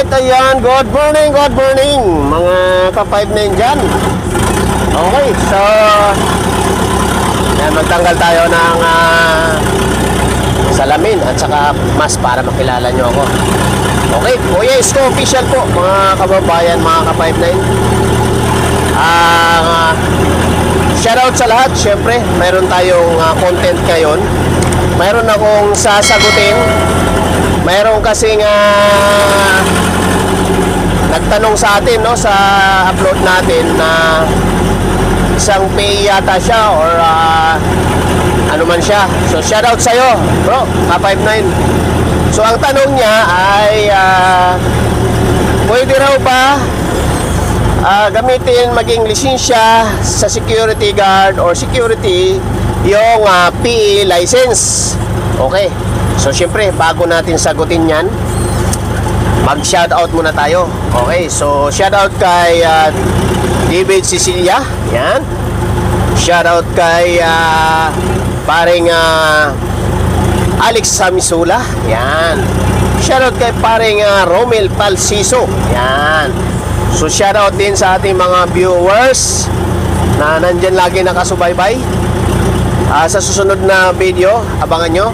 Alright, ayan, good morning mga ka-5 na yun dyan. Okay, so ayan, magtanggal tayo ng salamin at saka mask para makilala nyo ako. Okay, Kuya Isko official po mga kababayan, mga ka-5 na yun. Shoutout sa lahat. Syempre, mayroon tayong content ngayon. Mayroon akong sasagutin. Mayroon kasing nagtanong sa atin, no, sa upload natin na isang pay yata siya or ano man siya. So shoutout sa'yo bro, Ka59. So ang tanong niya ay pwede raw ba gamitin maging lisensya sa security guard or security yung PE license. Okay, so syempre bago natin sagutin yan, mag-shoutout muna tayo. Okay, so shoutout kay David Cecilia, yan. Shoutout kay paring Alex Samisula, yan. Shoutout kay paring Romel Palsiso, yan. So shoutout din sa ating mga viewers na nandyan lagi nakasubaybay. Sa susunod na video, abangan nyo.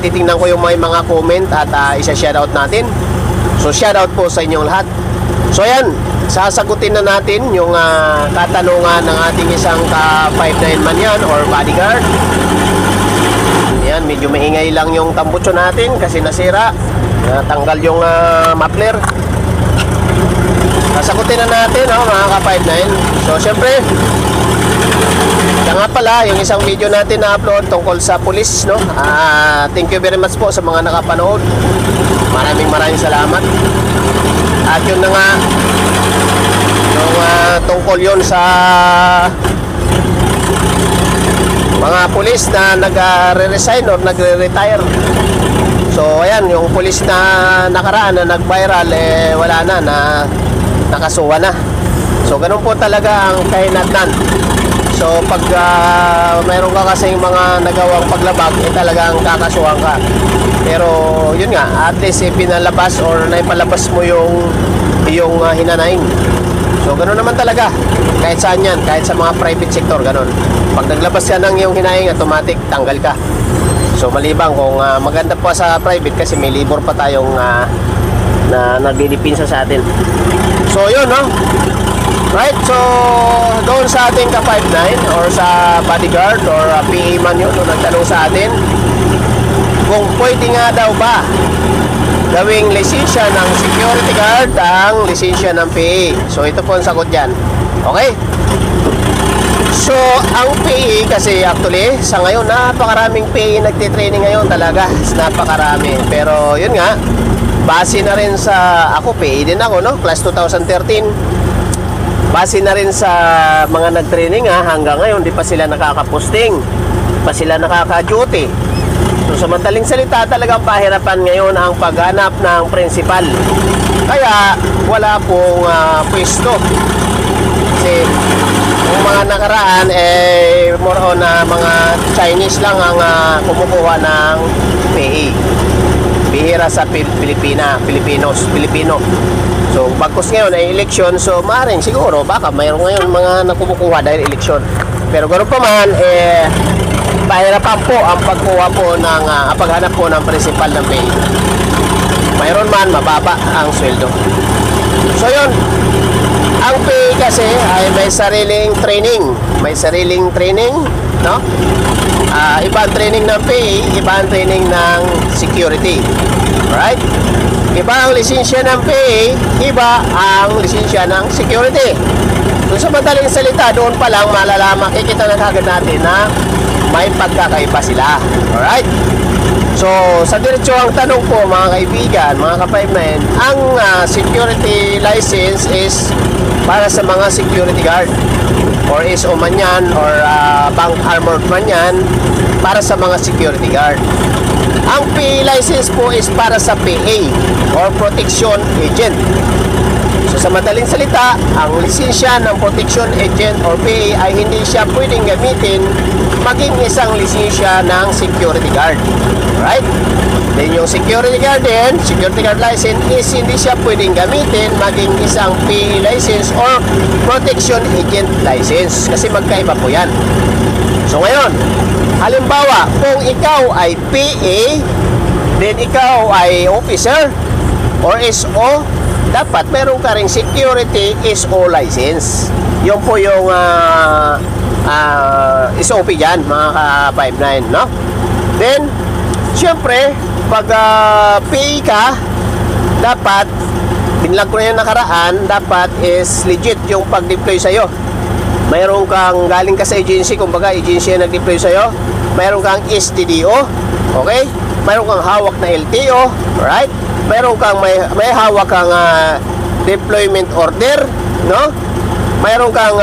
Titingnan ko yung may mga comment at isa-shoutout natin. So shoutout po sa inyong lahat. So ayan, sasagutin na natin yung katanungan ng ating isang ka-5'9" man yan or bodyguard. Ayan, medyo maingay lang yung tambucho natin kasi nasira. Natanggal yung muffler. Sasagutin na natin, mga ka-5'9". So syempre, nga pala, yung isang video natin na upload tungkol sa pulis, no? Thank you very much po sa mga nakapanood. Maraming salamat. At yun na nga, yung tungkol yun sa mga pulis na nag-resign or nagre-retire. So ayan, yung pulis na nakaraan na nag-viral, wala na nakasuwa na. So ganun po talaga ang kahinatnan. So pag mayroon ka kasing mga nagawang paglabag, talagang kakasuhan ka. Pero yun nga, at least pinalabas or naipalabas mo yung hinanaing. So ganoon naman talaga, kahit saan yan, kahit sa mga private sector, ganoon. Pag naglabas ka ng yung hinaing, automatic tanggal ka. So malibang kung maganda pa sa private kasi may labor pa tayong na nagdidipinsa sa atin. So yun, no? Right, so doon sa ating ka-5'9" or sa bodyguard or PA man yun, nagtanong sa atin kung pwede nga daw ba gawing lisensya ng security guard ang lisensya ng PA. So ito po ang sagot dyan. Okay? So ang PA kasi actually sa ngayon napakaraming PA nagtitraining ngayon talaga. Napakarami. Pero yun nga, base na rin sa ako, PA din ako, no? Class 2013. Base na rin sa mga nag-training hanggang ngayon di pa sila nakakaposting, di pa sila nakaka-duty. So sa madaling salita, talagang pahirapan ngayon ang paghanap ng principal. Kaya wala pong pwesto. Kasi yung mga nakaraan more on mga Chinese lang ang kumukuha ng PA. Bihira sa Pilipino. So bagkus ngayon ay eleksyon, so maaaring siguro baka mayroon ngayon mga nakumukuha dahil eleksyon. Pero ganoon pa man, pahirapan po ang pagkuha po ng paghanap po ng principal ng pay. Mayroon man mababa ang sweldo. So yun, ang pay kasi ay may sariling training, no? Iba ang training ng pay, iba ang training ng security. Right? Iba ang lisensya ng PA, iba ang lisensya ng security. So sa madaling salita, doon pa lang malalaman, makikita na kagad natin na may pagkakaiba sila. Alright? So sa diretso ang tanong po mga kaibigan, mga ka-5'9", ang security license is para sa mga security guard or SO man yan or bank armored man yan, para sa mga security guard. Ang PA license po is para sa PA or protection agent. So sa madaling salita, ang lisensya ng protection agent or PA ay hindi siya pwedeng gamitin maging isang lisensya ng security guard. Right? Then yung security guard din, security guard license is hindi siya pwedeng gamitin maging isang PE license or protection agent license kasi magkaiba po yan. So ngayon, halimbawa kung ikaw ay PA, then ikaw ay officer or SO, dapat meron ka ring security SO license. Yun po yung SOP dyan mga ka-59, no? Then syempre pag PA ka, dapat binlag ko na yung nakaraan, dapat is legit yung pag-deploy sa'yo. Mayroon kang galing ka sa agency, kumbaga agency yung nag-deploy sa'yo. Mayroon kang STDO, okay? Mayroon kang hawak na LTO, right? Mayroon kang may hawak kang deployment order, no? Mayroon kang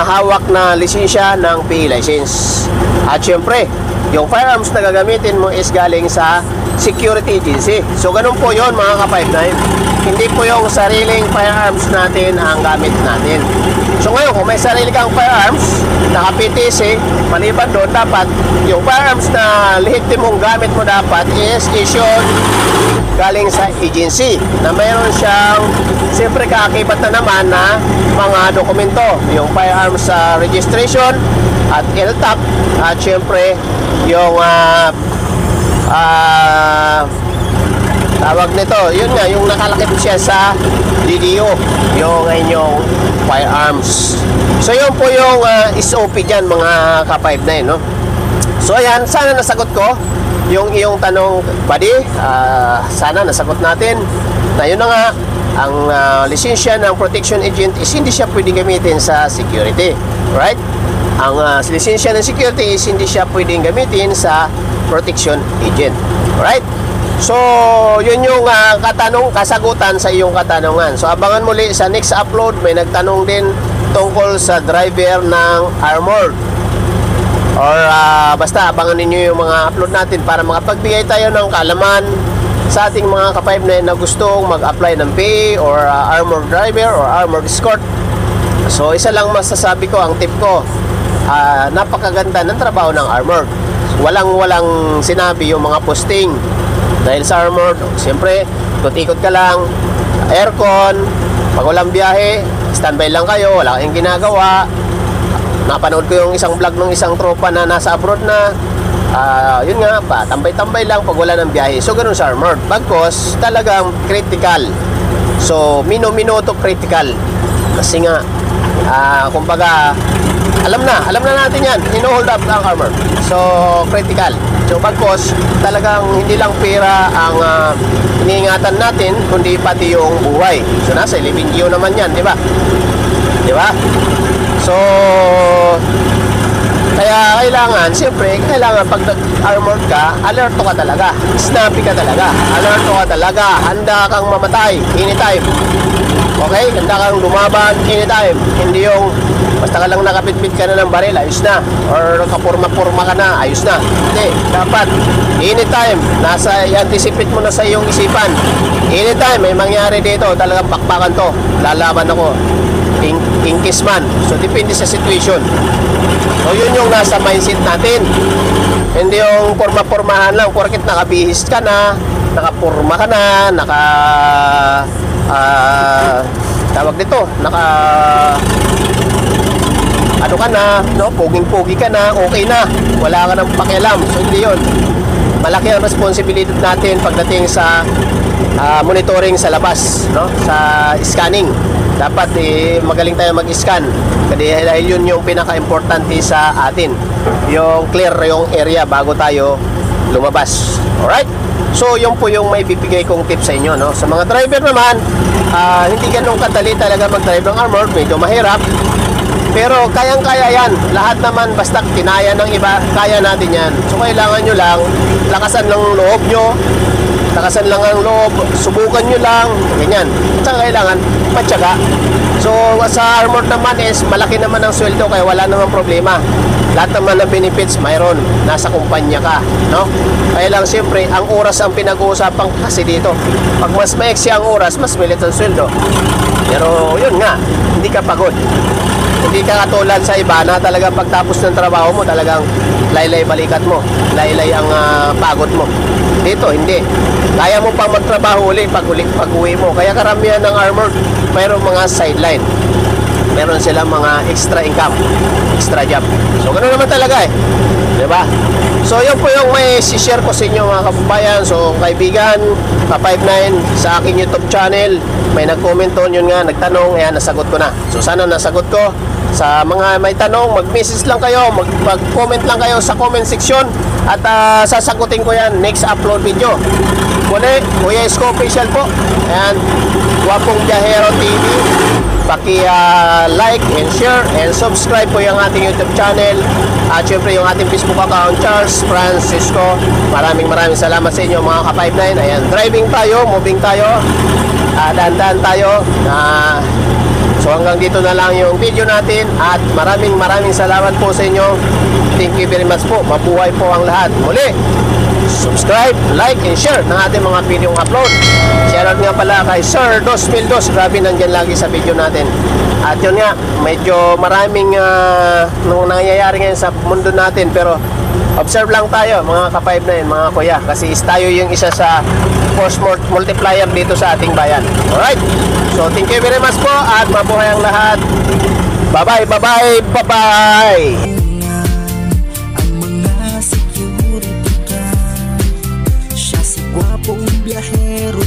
hawak na lisensya ng PE license. At syempre, yung firearms na gagamitin mo is galing sa security agency. So ganun po yon mga ka-59. Hindi po yung sariling firearms natin ang gamit natin. So ngayon kung may sarili kang firearms naka-PTC, maliban doon, dapat yung firearms na lehitimong gamit mo dapat is issued galing sa agency na mayroon siyang siyempre kaakibat na naman na mga dokumento, yung firearms registration at LTAP at siyempre yung tawag nito, yun nga, yung nakalakip siya sa DDO, yung inyong firearms. So yun po yung SOP dyan mga ka-59, no? So ayan, sana nasagot ko yung iyong tanong, buddy. Sana nasagot natin na yun na nga, ang lisensya ng protection agent is hindi siya pwedeng gamitin sa security, right? Ang lisensya ng security is hindi siya pwedeng gamitin sa protection agent, right? So, yun yung kasagutan sa iyong katanungan. So, abangan muli sa next upload. May nagtanong din tungkol sa driver ng armored. Or basta abangan ninyo yung mga upload natin para makapagbigay tayo ng kaalaman sa ating mga ka-59 na gustong mag-apply ng PA or armored driver or armored escort. So, isa lang masasabi ko, ang tip ko, napakaganda ng trabaho ng armored. Walang sinabi yung mga posting. Dahil sa armored, siyempre, ikot-ikot ka lang, aircon, pag walang biyahe, standby lang kayo, wala kayong ginagawa. Napanood ko yung isang vlog ng isang tropa na nasa abroad na, yun nga pa, tambay-tambay lang pag wala ng biyahe. So, ganun sa armored. Bagkos, talagang critical. So, minuto critical. Kasi nga, kumbaga, alam na natin yan, ino-hold up ang armor. So, critical. So, bagkos, talagang hindi lang pera ang iniingatan natin, kundi pati yung buhay. So, nasa 11 Geo naman yan, di ba? Di ba? So, kaya kailangan, siyempre, kailangan pag nag-armored ka, alerto ka talaga. Snappy ka talaga. Alerto ka talaga. Handa kang mamatay anytime. Okay? Handa kang lumaban anytime. Hindi yung basta ka lang nakapitpit ka na ng baril, ayos na. Or nakapurma-purma ka na, ayos na. Hindi. Dapat, anytime, i-anticipate mo na sa iyong isipan. Anytime, may mangyari dito, talagang bakbakan to. Lalaban ako. In case man. So, depende sa situation. So, yun yung nasa mindset natin. Hindi yung porma-pormahan lang. Porkit nakabihis ka na, nakapurma ka na, tawag dito, ano ka na, no? Poging-pogi ka na, okay na, wala ka nang pakialam. So hindi yun. Malaki ang responsibility natin pagdating sa monitoring sa labas, no? Sa scanning. Dapat magaling tayo mag-scan. Dahil yun yung pinaka-importante sa atin. Yung clear yung area bago tayo lumabas. Alright? So, yun po yung may bibigay kong tips sa inyo, no? Sa mga driver naman, hindi ganun kadali talaga mag-drive ng armored. Medyo mahirap. Pero kayang-kaya yan. Lahat naman basta kinaya ng iba, kaya natin yan. So, kailangan nyo lang, lakasan ng loob nyo. Lakasan lang ang loob. Subukan nyo lang. Ganyan. At saka kailangan matyaga. So, sa armored naman is malaki naman ang sweldo kaya wala namang problema. Lahat naman ng benefits mayroon. Nasa kumpanya ka, no? Kaya lang siyempre, ang oras ang pinag-uusapan kasi dito. Pag mas maiksi ang oras, mas milit ang sweldo. Pero yun nga, hindi ka pagod. Hindi ka katulad sa iba na talagang pagtapos ng trabaho mo, talagang laylay balikat mo. Laylay ang pagod mo. Dito, hindi. Kaya mo pa magtrabaho uli pag uwi mo. Kaya karamihan ng armored, mayroong mga sideline. Meron silang mga extra income, extra job. So, ganoon naman talaga eh. Diba? So, yun po yung may share ko sa inyo mga kababayan. So, kaibigan, pa59 sa aking YouTube channel, may nag-comment doon, yun nga, nagtanong, ayan, nasagot ko na. So, sana nasagot ko. Sa mga may tanong, mag-message lang kayo, mag-comment lang kayo sa comment section at sasagutin ko yan next upload video. Muli, Kuya Isko Official po. Ayan, Gwapong Biyahero TV. Paki-like and share and subscribe po yung ating YouTube channel. At syempre yung ating Facebook account, Charles Francisco. Maraming salamat sa inyo mga ka-59. Ayan, driving tayo, moving tayo. Dahan-dahan tayo. So hanggang dito na lang yung video natin. At maraming salamat po sa inyo. Thank you very much po. Mabuhay po ang lahat. Muli, subscribe, like, and share ng ating mga video upload. Shoutout nga pala kay Sir Dos Mildos. Grabe, nandyan lagi sa video natin. At yun nga, medyo maraming nung nangyayari ngayon sa mundo natin. Pero observe lang tayo mga ka-59, mga kuya. Kasi tayo yung isa sa force multiplier dito sa ating bayan. Alright? So thank you very much po. At mabuhay ang lahat. Bye-bye, bye-bye, bye-bye. Gwapong biyahero.